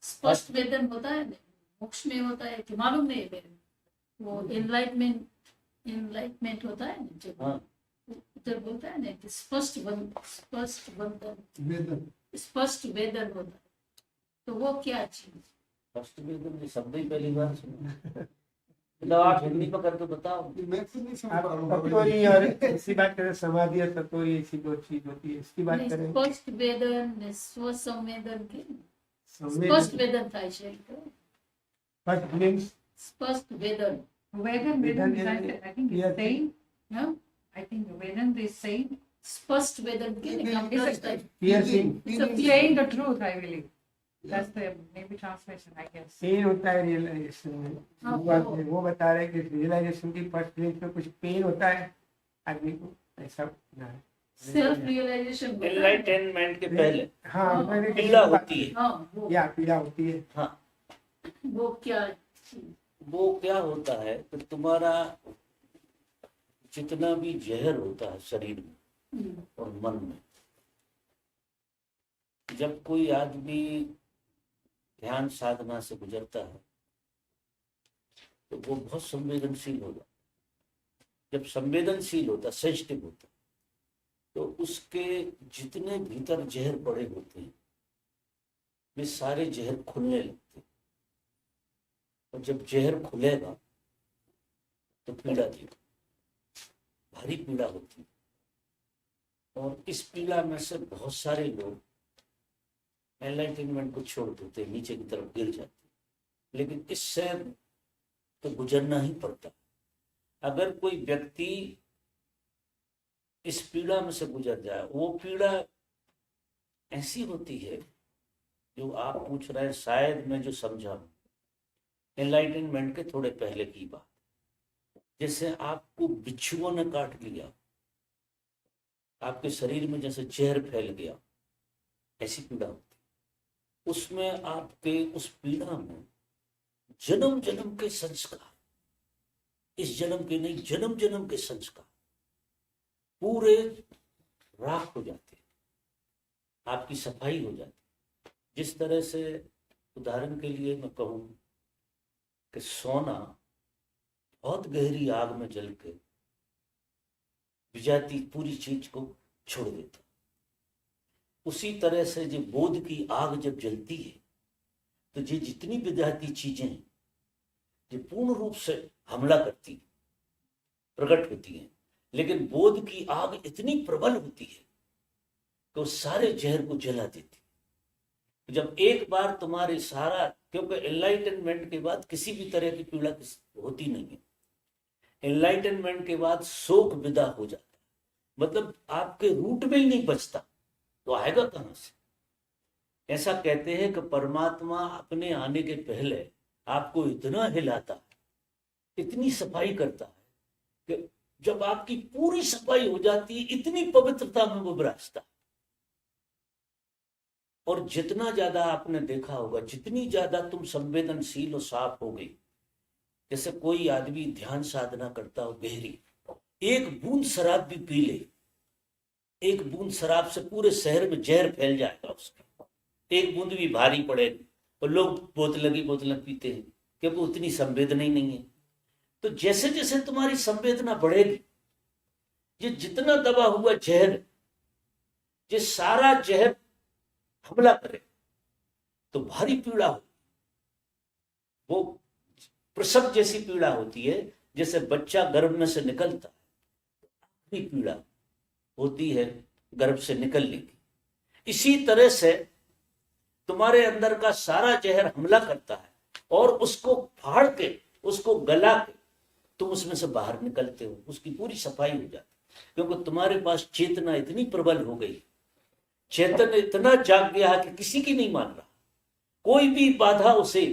स्पष्ट वेदन होता है ना, मोक्ष में होता है कि मालूम नहीं है मेरे को। वो एनलाइटमेंट होता है ना, जब हाँ उधर बोलता है ना कि स्पष्ट बंधन, वेदन स्पष्ट वेदन होता है। तो वो क्या चीज? फर्स्ट में तो शब्द ही पहली बार सुना। मतलब आप हिंदी में कर तो बताओ। मैं खुद नहीं समझ आप पा रहा हूँ बाबा तत्वरी जी। और ऐसी बात करें, समाधि और तत्वरी ऐसी दो चीज होती है, इसकी बात करें। स्पष्ट वेदन, स्व संवेदन के स्पष्ट संवेदन वेदन था शरीर को, फर्स्ट मीन्स स्पष्ट वेदन। Vedan Vedan is, is- I think yeah. it's saying, हाँ? I think Vedan is saying, स्पष्ट वेदन के Is it- piercing, it's saying the truth, I believe. That's the maybe translation, I guess. Pain होता है realisation में। हाँ, वो बता रहे हैं कि रियलाइजेशन की फर्स्ट मीन्स में कुछ पेन होता है आदमी को, ऐसा ना है। Self realisation. एनलाइटनमेंट के पहले हाँ मैंने पीड़ा होती है। हाँ, या पीड़ा होती है। हाँ वो क्या? वो क्या होता है कि तुम्हारा जितना भी जहर होता है शरीर में और मन में, जब कोई आदमी ध्यान साधना से गुजरता है तो वो बहुत संवेदनशील हो जाता है। जब संवेदनशील होता, सेंसिटिव होता, तो उसके जितने भीतर जहर पड़े होते हैं वे सारे जहर खुलने लगते हैं। और जब जहर खुलेगा तो पीड़ा देगा, भारी पीड़ा होती है। और इस पीड़ा में से बहुत सारे लोग एनलाइटनमेंट को छोड़ देते हैं, नीचे की तरफ गिर जाते हैं। लेकिन इससे तो गुजरना ही पड़ता है। अगर कोई व्यक्ति इस पीड़ा में से गुजर जाए, वो पीड़ा ऐसी होती है जो आप पूछ रहे हैं, शायद मैं जो समझा हूं एनलाइटनमेंट के थोड़े पहले की बात, जैसे आपको बिच्छुओं ने काट लिया, आपके शरीर में जैसे जहर फैल गया, ऐसी पीड़ा होती। उसमें आपके उस पीड़ा में जन्म जन्म के संस्कार, इस जन्म के नहीं जन्म जन्म के संस्कार पूरे राख हो जाते हैं, आपकी सफाई हो जाती। जिस तरह से उदाहरण के लिए मैं कहूँ कि सोना बहुत गहरी आग में जल के विजाती पूरी चीज को छोड़ देता, उसी तरह से जो बोध की आग जब जलती है तो ये जितनी विजाती चीजें हैं जो पूर्ण रूप से हमला करती, प्रकट होती हैं, लेकिन बोध की आग इतनी प्रबल होती है कि वो सारे जहर को जला देती। जब एक बार तुम्हारे सारा, क्योंकि एनलाइटनमेंट के बाद किसी भी तरह की पीड़ा होती नहीं है, एनलाइटनमेंट के बाद शोक विदा हो जाता है, मतलब आपके रूट में ही नहीं बचता, तो आएगा कहां से? ऐसा कहते हैं कि परमात्मा अपने आने के पहले आपको इतना हिलाता है, इतनी सफाई करता है कि जब आपकी पूरी सफाई हो जाती है, इतनी पवित्रता में वो विराजता है। और जितना ज्यादा आपने देखा होगा, जितनी ज्यादा तुम संवेदनशील और साफ हो गई, जैसे कोई आदमी ध्यान साधना करता हो गहरी, एक बूंद शराब भी पी ले, एक बूंद शराब से पूरे शहर में जहर फैल जाएगा उसका, एक बूंद भी भारी पड़ेगी। और लोग बोतलें पीते हैं क्योंकि उतनी संवेदना ही नहीं है। तो जैसे जैसे तुम्हारी संवेदना बढ़ेगी, ये जितना दबा हुआ जहर, ये सारा जहर हमला करे तो भारी पीड़ा हो। वो प्रसव जैसी पीड़ा होती है, जैसे बच्चा गर्भ में से निकलता है, आखिरी पीड़ा होती है गर्भ से निकलने की। इसी तरह से तुम्हारे अंदर का सारा जहर हमला करता है और उसको फाड़ के, उसको गला के तुम उसमें से बाहर निकलते हो, उसकी पूरी सफाई हो जाती है। क्योंकि तुम्हारे पास चेतना इतनी प्रबल हो गई, चेतन इतना जाग गया है कि किसी की नहीं मान रहा, कोई भी बाधा उसे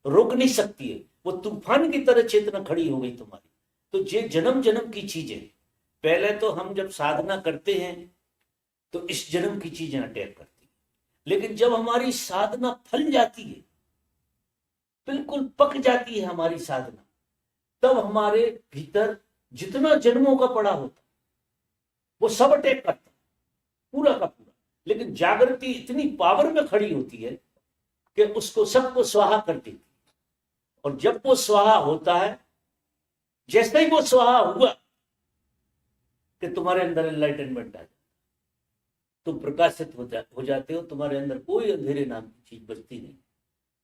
रोक नहीं सकती है, वो तूफान की तरह चेतना खड़ी हो गई तुम्हारी। तो ये जन्म जन्म की चीजें, पहले तो हम जब साधना करते हैं तो इस जन्म की चीजें अटैक करती, लेकिन जब हमारी साधना फल जाती है, बिल्कुल पक जाती है हमारी साधना, तब हमारे भीतर जितना जन्मों का पड़ा होता वो सब अटैक करता पूरा का पूरा। लेकिन जागृति इतनी पावर में खड़ी होती है कि उसको सबको स्वाहा कर देती। और जब वो स्वाहा होता है, जैसे ही वो स्वाहा हुआ कि तुम्हारे अंदर एनलाइटनमेंट आ जाए, तुम प्रकाशित हो जाते हो, तुम्हारे अंदर कोई अंधेरे नाम की चीज बचती नहीं।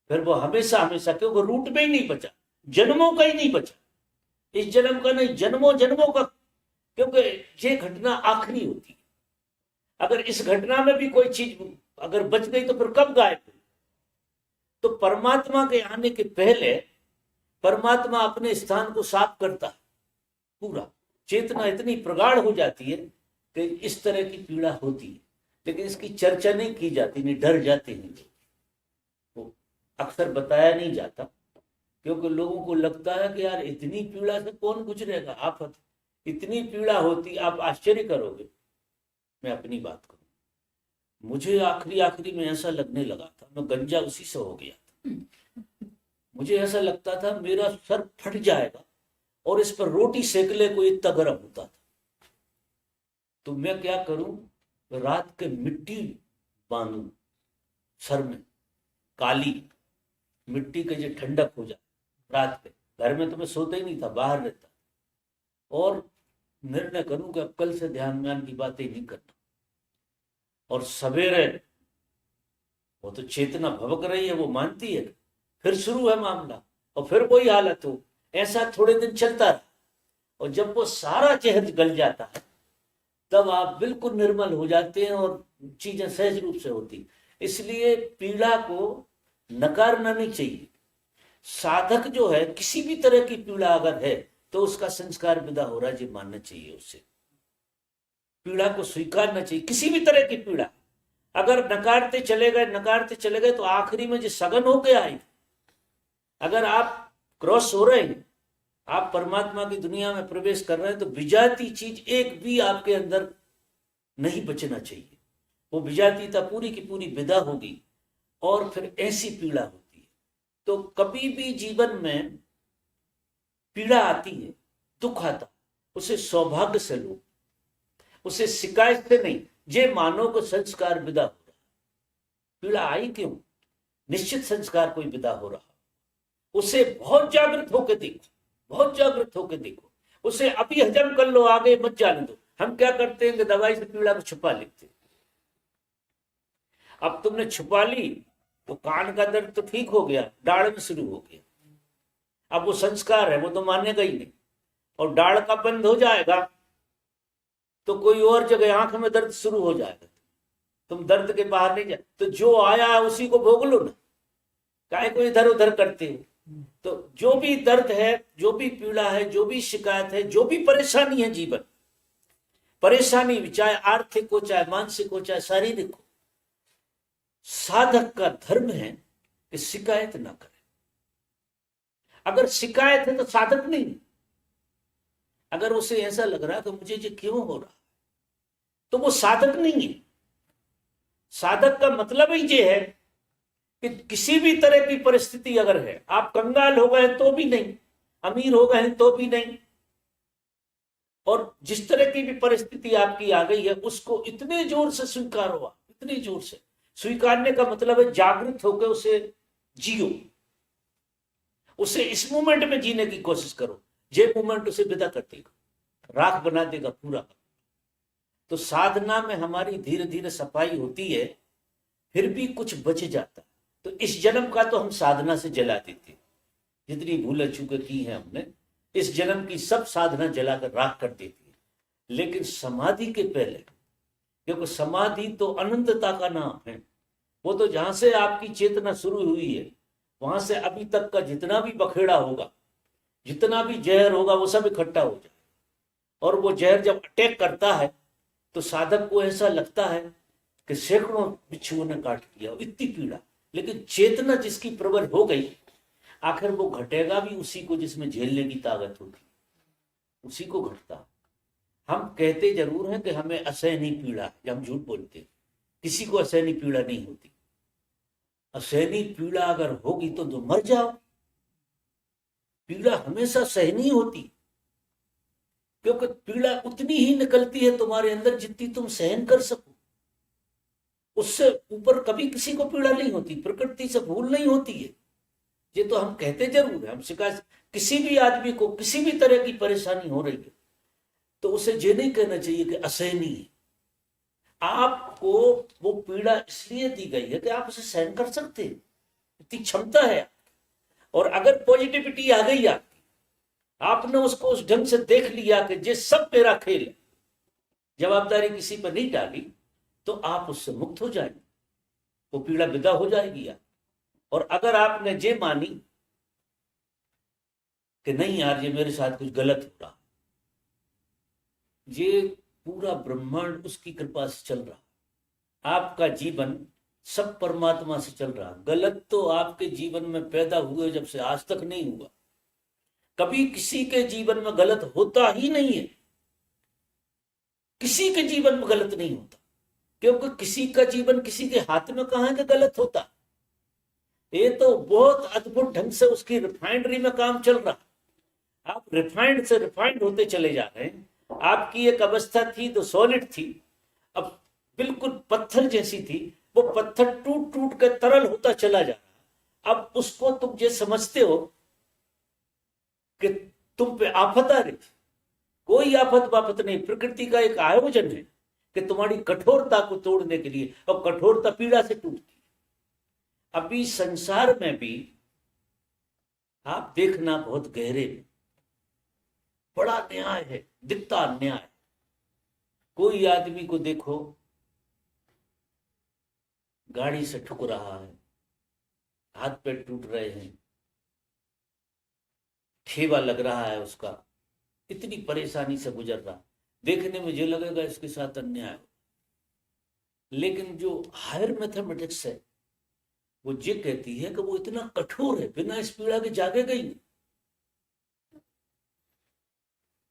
फिर वो हमेशा हमेशा, क्योंकि रूट में ही नहीं बचा, जन्मों का ही नहीं बचा, इस जन्म का नहीं, जन्मों जन्मों का, क्योंकि ये घटना आखिरी होती है। अगर इस घटना में भी कोई चीज अगर बच गई तो फिर कब गायब हुई? तो परमात्मा के आने के पहले परमात्मा अपने स्थान को साफ करता है पूरा। चेतना इतनी प्रगाढ़ हो जाती है कि इस तरह की पीड़ा होती है, लेकिन इसकी चर्चा नहीं की जाती, नहीं, डर जाते हैं, वो अक्सर बताया नहीं जाता, क्योंकि लोगों को लगता है कि यार इतनी पीड़ा से कौन गुजरेगा, आफत, इतनी पीड़ा होती, आप आश्चर्य करोगे। मैं अपनी बात करूं, मुझे आखिरी में ऐसा लगने लगा था, मैं गंजा उसी से हो गया था। मुझे ऐसा लगता था मेरा सर फट जाएगा और इस पर रोटी सेक ले कोई, इतना गर्म होता था। तो मैं क्या करूं, रात के मिट्टी बांधू सर में, काली मिट्टी के जो ठंडक हो जाए रात के। घर में तो मैं सोता ही नहीं था, बाहर रहता, और निर्णय करूं कि अब कल से ध्यान ज्ञान की बातें नहीं करना। और सवेरे वो तो चेतना भवक रही है, वो मानती है, फिर शुरू है मामला, और फिर वही हालत हो। ऐसा थोड़े दिन चलता रहा, और जब वो सारा जहर गल जाता है तब आप बिल्कुल निर्मल हो जाते हैं और चीजें सहज रूप से होती। इसलिए पीड़ा को नकारना नहीं चाहिए। साधक जो है, किसी भी तरह की पीड़ा अगर है तो उसका संस्कार विदा हो रहा है, जी मानना चाहिए, उससे पीड़ा को स्वीकारना चाहिए। किसी भी तरह की पीड़ा अगर नकारते चले गए तो आखिरी में जो सघन होके आई, अगर आप क्रॉस हो रहे हैं, आप परमात्मा की दुनिया में प्रवेश कर रहे हैं, तो विजाती चीज एक भी आपके अंदर नहीं बचना चाहिए। वो विजातीता पूरी की पूरी विदा होगी, और फिर ऐसी पीड़ा होती है। तो कभी भी जीवन में पीड़ा आती है, दुख आता, उसे सौभाग्य से लो, उसे शिकायत से नहीं, जे मानो को संस्कार विदा हो रहा। पीड़ा आई क्यों? निश्चित संस्कार कोई विदा हो रहा, उसे बहुत जागृत होकर देखो, बहुत जागृत होकर देखो, उसे अभी हजम कर लो, आगे मत जाने दो। हम क्या करते हैं कि दवाई से पीड़ा को छुपा लेते हैं। अब तुमने छुपा ली तो कान का दर्द तो ठीक हो गया, दाढ़ में शुरू हो गया। अब वो संस्कार है, वो तो मानेगा ही नहीं, और दाढ़ का बंद हो जाएगा तो कोई और जगह आंख में दर्द शुरू हो जाएगा, तुम दर्द के बाहर नहीं जा। तो जो आया है उसी को भोग लो ना, काहे को इधर उधर करते हो। तो जो भी दर्द है, जो भी पीड़ा है, जो भी शिकायत है, जो भी परेशानी है, जीवन परेशानी, चाहे आर्थिक हो, चाहे मानसिक हो, चाहे शारीरिक हो, साधक का धर्म है कि शिकायत ना करे। अगर शिकायत है तो साधक नहीं। अगर उसे ऐसा लग रहा है कि मुझे ये क्यों हो रहा, तो वो साधक नहीं है। साधक का मतलब ही ये है कि किसी भी तरह की परिस्थिति अगर है, आप कंगाल हो गए तो भी नहीं, अमीर हो गए तो भी नहीं, और जिस तरह की भी परिस्थिति आपकी आ गई है, उसको इतने जोर से स्वीकारो, आप इतने जोर से। स्वीकारने का मतलब है जागृत होकर उसे जियो, उसे इस मोमेंट में जीने की कोशिश करो। ये मोमेंट उसे विदा कर देगा, राख बना देगा पूरा। तो साधना में हमारी धीरे धीरे सफाई होती है, फिर भी कुछ बच जाता। तो इस जन्म का तो हम साधना से जला देते, जितनी भूल चूकें की हैं हमने, इस जन्म की सब साधना जलाकर राख कर देती है। लेकिन समाधि के पहले, क्योंकि समाधि तो अनंतता का नाम है, वो तो जहां से आपकी चेतना शुरू हुई है, वहां से अभी तक का जितना भी बखेड़ा होगा, जितना भी जहर होगा, वो सब इकट्ठा हो जाए। और वो जहर जब अटैक करता है तो साधक को ऐसा लगता है कि सैकड़ों बिच्छुओं ने काट दिया, इतनी पीड़ा। लेकिन चेतना जिसकी प्रबल हो गई, आखिर वो घटेगा भी उसी को जिसमें झेलने की ताकत होती, उसी को घटता। हम कहते जरूर हैं कि हमें असहनीय पीड़ा है, हम झूठ बोलते हैं, किसी को असहनीय पीड़ा नहीं होती। असहनीय पीड़ा अगर होगी तो मर जाओ। पीड़ा हमेशा सहनीय होती, क्योंकि पीड़ा उतनी ही निकलती है तुम्हारे अंदर जितनी तुम सहन कर सको। उससे ऊपर कभी किसी को पीड़ा नहीं होती, प्रकृति से भूल नहीं होती है। ये तो हम कहते जरूर है, हम शिकायत, किसी भी आदमी को किसी भी तरह की परेशानी हो रही है तो उसे ये नहीं कहना चाहिए कि असहनीय है। आपको वो पीड़ा इसलिए दी गई है कि आप उसे सहन कर सकते हैं, इतनी क्षमता है। और अगर पॉजिटिविटी आ गई आपकी, आपने उसको उस ढंग से देख लिया कि ये सब मेरा खेल है, जवाबदारी किसी पर नहीं डाली, तो आप उससे मुक्त हो जाएंगे, वो पीड़ा विदा हो जाएगी आप। और अगर आपने ये मानी कि नहीं यार ये मेरे साथ कुछ गलत हो रहा, ये पूरा ब्रह्मांड उसकी कृपा से चल रहा, आपका जीवन सब परमात्मा से चल रहा, गलत तो आपके जीवन में पैदा हुए जब से आज तक नहीं हुआ। कभी किसी के जीवन में गलत होता ही नहीं है, किसी के जीवन में गलत नहीं होता, क्योंकि किसी का जीवन किसी के हाथ में कहां है कि गलत होता। ये तो बहुत अद्भुत ढंग से उसकी रिफाइनरी में काम चल रहा, आप रिफाइंड से रिफाइंड होते चले जा रहे हैं। आपकी एक अवस्था थी तो सॉलिड थी, अब बिल्कुल पत्थर जैसी थी, वो पत्थर टूट टूट कर तरल होता चला जा रहा। अब उसको तुम ये समझते हो कि तुम पे आफत आ रही, कोई आफत वाफत नहीं, प्रकृति का एक आयोजन है कि तुम्हारी कठोरता को तोड़ने के लिए, और कठोरता पीड़ा से टूटती है। अभी संसार में भी आप देखना बहुत गहरे में बड़ा न्याय है, दिखता अन्याय। कोई आदमी को देखो गाड़ी से ठुक रहा है, हाथ पैर टूट रहे हैं, ठेवा लग रहा है उसका, इतनी परेशानी से गुजर रहा, देखने में ये लगेगा इसके साथ अन्याय। लेकिन जो हायर मैथमेटिक्स है वो ये कहती है कि वो इतना कठोर है, बिना इस पीड़ा के जागेगा ही नहीं,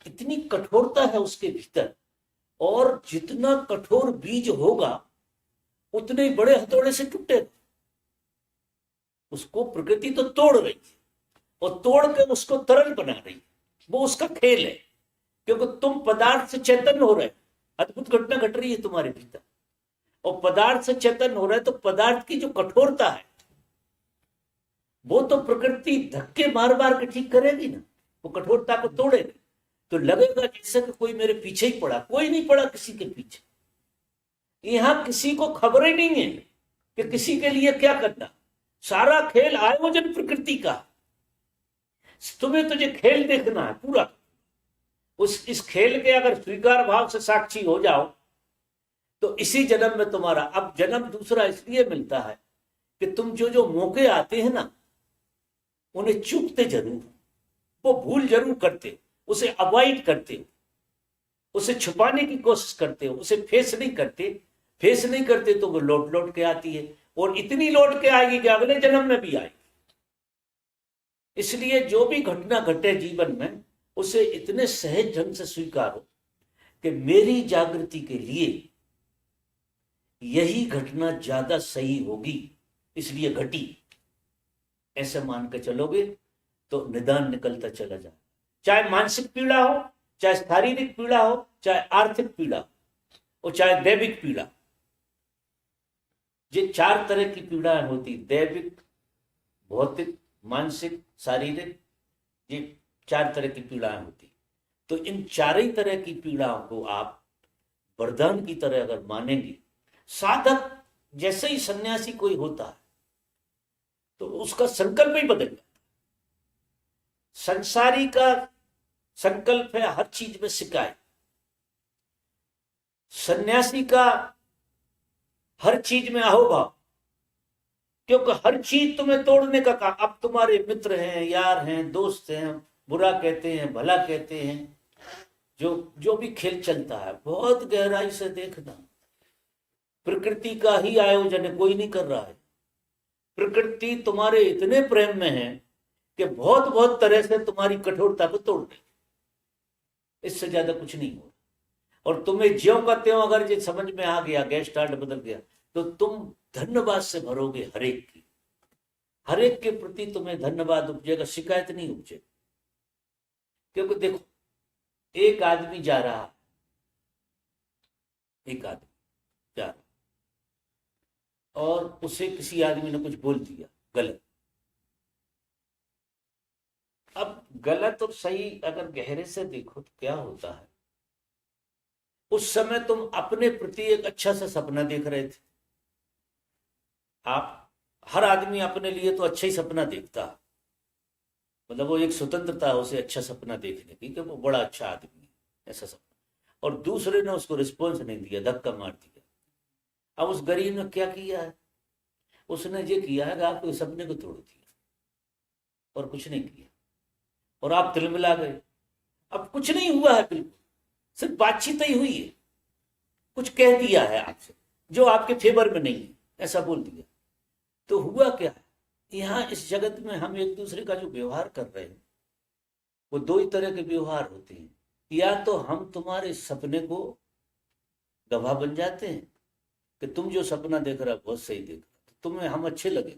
इतनी कठोरता है उसके भीतर। और जितना कठोर बीज होगा उतने ही बड़े हथौड़े से टूटेगा। उसको प्रकृति तो तोड़ रही है और तोड़ के उसको तरल बना रही है, वो उसका खेल है। क्योंकि तुम पदार्थ से चैतन्य हो रहे, अद्भुत घटना घट रही है तुम्हारे भीतर, और पदार्थ से चैतन्य हो रहा है तो पदार्थ की जो कठोरता है वो तो प्रकृति धक्के मार मार के ठीक करेगी ना, वो कठोरता को तोड़ेगी। तो लगेगा जैसे कि कोई मेरे पीछे ही पड़ा, कोई नहीं पड़ा किसी के पीछे। यहां किसी को खबर ही नहीं है कि किसी के लिए क्या करना, सारा खेल आयोजन प्रकृति का। तुम्हें तुझे खेल देखना है पूरा, इस खेल के अगर स्वीकार भाव से साक्षी हो जाओ तो इसी जन्म में तुम्हारा, अब जन्म दूसरा इसलिए मिलता है कि तुम जो मौके आते हैं ना उन्हें चूकते जरूर, वो भूल जरूर करते, उसे अवॉइड करते हो, उसे छुपाने की कोशिश करते हो, उसे फेस नहीं करते तो वो लौट लौट के आती है, और इतनी लौट के आएगी कि अगले जन्म में भी आएगी। इसलिए जो भी घटना घटे जीवन में उसे इतने सहज ढंग से स्वीकारो कि मेरी जागृति के लिए यही घटना ज्यादा सही होगी इसलिए घटी, ऐसे मान के चलोगे तो निदान निकलता चला जाए। चाहे मानसिक पीड़ा हो, चाहे शारीरिक पीड़ा हो, चाहे आर्थिक पीड़ा हो, और चाहे दैविक पीड़ा। ये 4 तरह की पीड़ाएं होती, दैविक, भौतिक, मानसिक, शारीरिक, ये 4 तरह की पीड़ाएं होती। तो इन 4 ही तरह की पीड़ाओं को आप वरदान की तरह अगर मानेंगे, साधक जैसे ही सन्यासी कोई होता है तो उसका संकल्प ही बदल जाता है। संसारी का संकल्प है हर चीज में शिकायत, सन्यासी का हर चीज में अहोभाव, क्योंकि हर चीज तुम्हें तोड़ने का काम। अब तुम्हारे मित्र हैं, यार हैं, दोस्त हैं, बुरा कहते हैं, भला कहते हैं, जो भी खेल चलता है बहुत गहराई से देखना, प्रकृति का ही आयोजन है, कोई नहीं कर रहा है। प्रकृति तुम्हारे इतने प्रेम में है कि बहुत बहुत तरह से तुम्हारी कठोरता को तोड़ देगी, इससे ज्यादा कुछ नहीं हो। और तुम्हें ज्यों का त्यों अगर ये समझ में आ गया, गैस स्टार्ट बदल गया, तो तुम धन्यवाद से भरोगे हरेक की, हरेक के प्रति तुम्हें धन्यवाद उपजेगा, शिकायत नहीं उपजेगी। क्योंकि देखो एक आदमी जा रहा, और उसे किसी आदमी ने कुछ बोल दिया गलत। अब गलत और सही अगर गहरे से देखो तो क्या होता है, उस समय तुम अपने प्रति एक अच्छा सा सपना देख रहे थे। आप हर आदमी अपने लिए तो अच्छा ही सपना देखता है, मतलब वो एक स्वतंत्रता है उसे अच्छा सपना देखने की कि वो बड़ा अच्छा आदमी है, ऐसा सपना। और दूसरे ने उसको रिस्पॉन्स नहीं दिया, धक्का मार दिया। अब उस गरीब ने क्या किया है, उसने ये किया है कि आपके सपने को तोड़ दिया और कुछ नहीं किया, और आप तिलमिला गए। अब कुछ नहीं हुआ है, बिल्कुल सिर्फ बातचीत ही हुई है, कुछ कह दिया है आपसे जो आपके फेवर में नहीं है, ऐसा बोल दिया। तो हुआ क्या है, यहाँ इस जगत में हम एक दूसरे का जो व्यवहार कर रहे हैं वो दो ही तरह के व्यवहार होते हैं। या तो हम तुम्हारे सपने को गवाह बन जाते हैं कि तुम जो सपना देख रहा बहुत सही देख रहा, तो तुम्हें हम अच्छे लगे।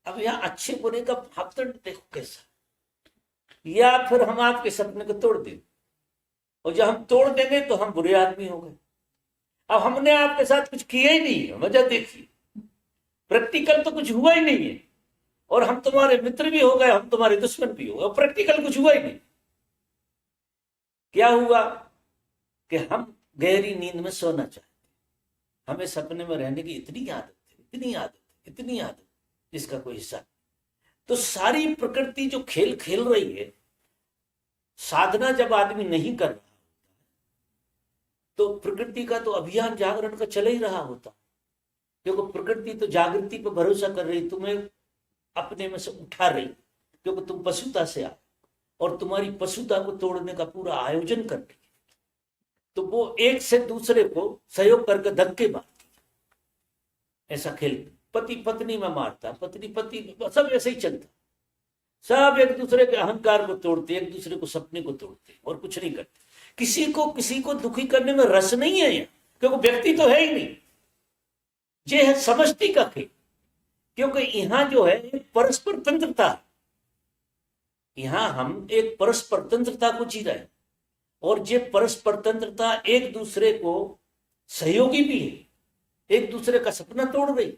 अब यहाँ अच्छे बुरे का मापदंड देखो कैसा, या फिर हम आपके सपने को तोड़ दें, और जब हम तोड़ देंगे तो हम बुरे आदमी हो गए। अब हमने आपके साथ कुछ किया ही नहीं है, वजह देखिए, प्रैक्टिकल तो कुछ हुआ ही नहीं है, और हम तुम्हारे मित्र भी हो गए, हम तुम्हारे दुश्मन भी हो गए, प्रैक्टिकल कुछ हुआ ही नहीं। क्या हुआ कि हम गहरी नींद में सोना चाहते, हमें सपने में रहने की इतनी आदत है, इतनी आदत, इतनी आदत, जिसका कोई हिस्सा। तो सारी प्रकृति जो खेल खेल रही है, साधना जब आदमी नहीं कर रहा तो प्रकृति का तो अभियान जागरण का चल ही रहा होता, क्योंकि प्रकृति तो जागृति पर भरोसा कर रही, तुम्हें अपने में से उठा रही, क्योंकि तुम पशुता से आए और तुम्हारी पशुता को तोड़ने का पूरा आयोजन कर रही है। तो वो एक से दूसरे को सहयोग करके धक्के मारती, ऐसा खेल पति पत्नी में मारता, पत्नी पति, सब ऐसे ही चलता, सब एक दूसरे के अहंकार को तोड़ते, एक दूसरे को सपने को तोड़ते और कुछ नहीं करते। किसी को दुखी करने में रस नहीं है, क्योंकि व्यक्ति तो है ही नहीं, ये है समष्टि का खेल। क्योंकि यहां जो है एक परस्पर तंत्रता, यहां हम एक परस्पर तंत्रता को जी रहे हैं, और ये परस्पर तंत्रता एक दूसरे को सहयोगी भी है, एक दूसरे का सपना तोड़ रही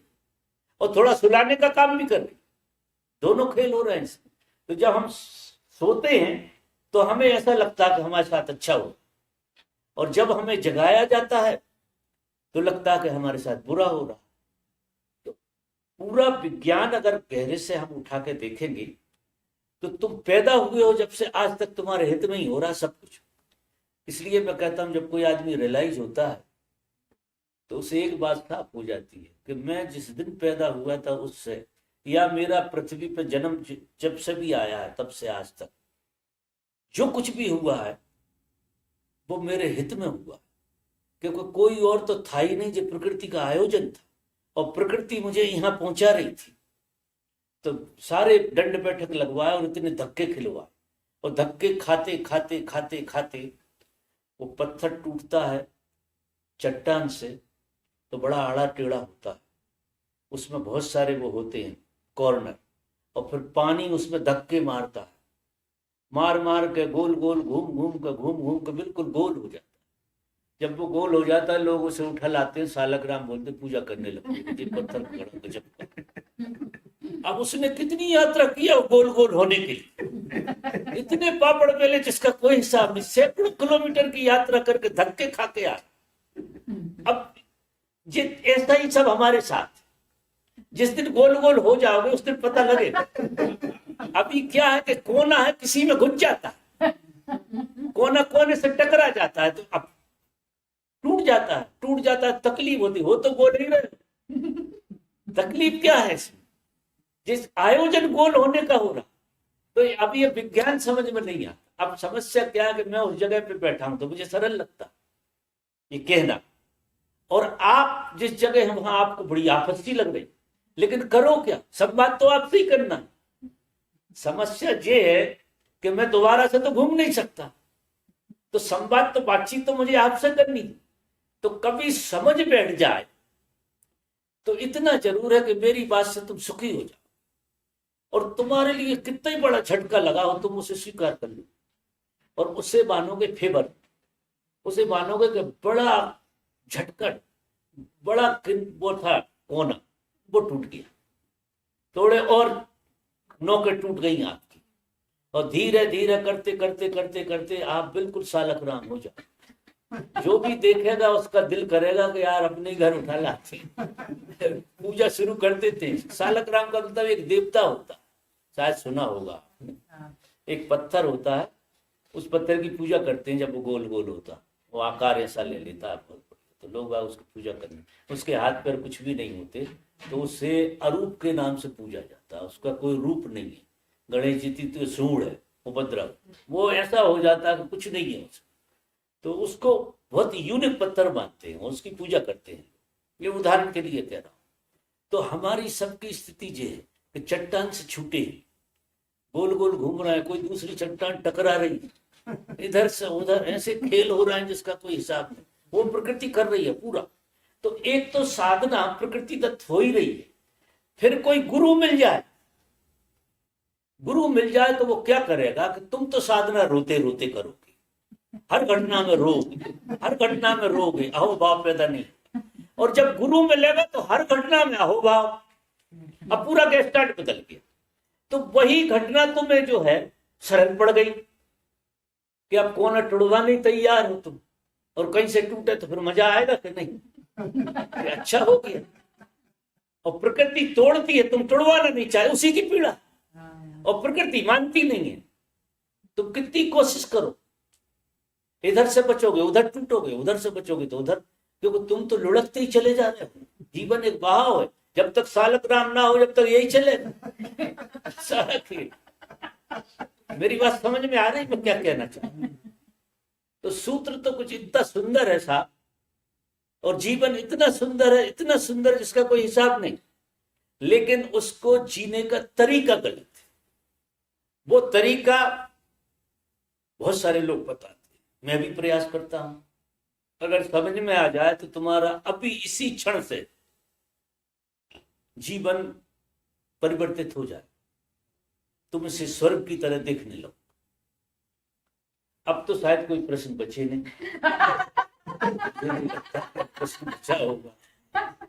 और थोड़ा सुलाने का काम भी कर रही, दोनों खेल हो रहे हैं। तो जब हम सोते हैं तो हमें ऐसा लगता है कि हमारे साथ अच्छा हो, और जब हमें जगाया जाता है तो लगता है कि हमारे साथ बुरा हो रहा। तो पूरा विज्ञान अगर गहरे से हम उठा के देखेंगे तो तुम पैदा हुए हो जब से आज तक तुम्हारे हित में ही हो रहा सब कुछ। इसलिए मैं कहता हूं जब कोई आदमी रियलाइज होता है तो उसे एक बात साफ हो जाती है कि मैं जिस दिन पैदा हुआ था उससे, या मेरा पृथ्वी पर जन्म जब से भी आया है तब से आज तक जो कुछ भी हुआ है वो मेरे हित में हुआ, क्योंकि कोई और तो था ही नहीं, जो प्रकृति का आयोजन था, और प्रकृति मुझे यहाँ पहुंचा रही थी। तो सारे दंड बैठक लगवाए और इतने धक्के खिलवाए, और धक्के खाते खाते खाते खाते वो पत्थर टूटता है चट्टान से तो बड़ा आड़ा टेढ़ा होता है, उसमें बहुत सारे वो होते हैं कॉर्नर, और फिर पानी उसमें धक्के मारता है, मार मार के गोल गोल घूम घूम के बिल्कुल गोल हो जाता है। जब वो गोल हो जाता है लोग उसे उठा लाते हैं, सालग्राम बोलते, पूजा करने लगते हैं, पत्थर गजब। अब उसने कितनी यात्रा किया गोल गोल होने के लिए, इतने पापड़ बेले जिसका कोई हिसाब नहीं, सैकड़ों किलोमीटर की यात्रा करके धक्के खा के आए। अब ये ऐसा ही सब हमारे साथ, जिस दिन गोल गोल हो जाओगे उस दिन पता लगेगा। अभी क्या है कि कोना है, किसी में घुस जाता है, कोना कोने से टकरा जाता है, तो अब टूट जाता है, तकलीफ होती, हो तो गोल ही रहे, तकलीफ क्या है इसमें, जिस आयोजन गोल होने का हो रहा। तो अब ये विज्ञान समझ में नहीं आता। अब समस्या क्या है कि मैं उस जगह पे बैठा हूं तो मुझे सरल लगता ये कहना, और आप जिस जगह हैं वहां आपको बड़ी आपत्ति लग रही, लेकिन करो क्या, सब बात तो आपसे ही करना। समस्या ये है कि मैं दोबारा से तो घूम नहीं सकता, तो संवाद तो बातचीत तो मुझे आपसे करनी, तो कभी समझ बैठ जाए तो इतना जरूर है कि मेरी बात से तुम सुखी हो जाओ, और तुम्हारे लिए कितना ही बड़ा झटका लगा हो तुम उसे स्वीकार कर लो, और उससे मानोगे फेवर, उसे मानोगे कि बड़ा झटका बड़ा वो था कोना, वो टूट गया, थोड़े और नौके टूट गई आपकी, और धीरे धीरे करते करते करते करते आप बिल्कुल सालक राम हो जाओ। जो भी देखेगा उसका दिल करेगा कि यार अपने घर उठा लाते पूजा शुरू कर देते हैं। सालक राम का मतलब एक देवता होता, शायद सुना होगा आपने। एक पत्थर होता है, उस पत्थर की पूजा करते हैं, जब वो गोल गोल होता, वो आकार ऐसा ले लेता है, तो लोग उसकी पूजा करने, उसके हाथ पैर कुछ भी नहीं होते, तो उसे अरूप के नाम से पूजा जाता है, उसका कोई रूप नहीं है। गणेश जी तो सूढ़ है, उपद्रव, वो ऐसा हो जाता है कि कुछ नहीं है उसका, तो उसको बहुत यूनिक पत्थर मानते हैं, उसकी पूजा करते हैं। ये उदाहरण के लिए कह रहा हूं। तो हमारी सबकी स्थिति ये है कि चट्टान से छूटे, गोल गोल घूम रहा है, कोई दूसरी चट्टान टकरा रही, इधर से उधर ऐसे खेल हो रहा है जिसका कोई हिसाब नहीं, वो प्रकृति कर रही है पूरा। तो एक तो साधना प्रकृति दत्त हो ही रही है, फिर कोई गुरु मिल जाए, गुरु मिल जाए तो वो क्या करेगा कि तुम तो साधना रोते रोते करोगे, हर घटना में रोगे, हर घटना में रोगे, अहोभाव पैदा नहीं। और जब गुरु मिलेगा तो हर घटना में अहोभाव, अब पूरा गेस्टार्ट बदल गया। तो वही घटना तुम्हें जो है शरण पड़ गई कि अब कोना टुड़वाने तैयार हो तुम, और कहीं से टूटे तो फिर मजा आएगा कि नहीं, अच्छा हो गया। और प्रकृति तोड़ती है, तुम टुड़वाना नहीं चाहे, उसी की पीड़ा, और प्रकृति मानती नहीं है। तुम कितनी कोशिश करो, इधर से बचोगे उधर टूटोगे, उधर से बचोगे तो उधर, क्योंकि तुम तो लुढ़कते ही चले जा रहे हो। जीवन एक बहाव है, जब तक सालक राम ना हो जब तक यही चलेगा सालक ही। मेरी बात समझ में आ रही मैं क्या कहना चाहूं? तो सूत्र तो कुछ इतना सुंदर है साहब, और जीवन इतना सुंदर है, इतना सुंदर जिसका कोई हिसाब नहीं, लेकिन उसको जीने का तरीका गलत है। वो तरीका बहुत सारे लोग बताते हैं, मैं भी प्रयास करता हूं, अगर समझ में आ जाए तो तुम्हारा अभी इसी क्षण से जीवन परिवर्तित हो जाए, तुम इसे स्वर्ग की तरह देखने लगो। अब तो शायद कोई प्रश्न बचे नहीं प्रश्न बचा होगा।